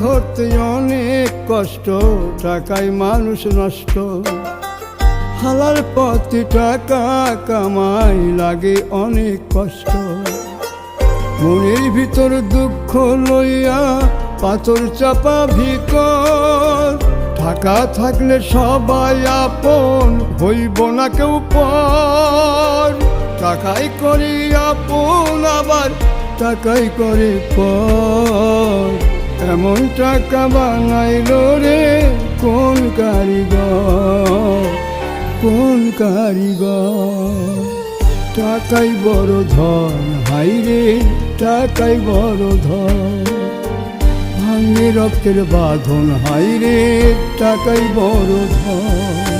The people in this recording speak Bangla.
ধরতে অনেক কষ্ট, টাকায় মানুষ নষ্ট। হালাল পথে টাকা কামাই লাগে অনেক কষ্ট। মনের ভিতর দুঃখ লইয়া পাথর চাপা ভিতর, টাকা থাকলে সবাই আপন, হইব না কেউ পর। টাকাই করি আপন আবার টাকাই করে পর, এমন টাকা বানাইল রে কোন কারিগর, কোন কারিগর। টাকাই বড় ধন, হাইরে টাকাই বড় ধন। ভাঙে রক্তের বাঁধন, হাইরে টাকাই বড় ধন।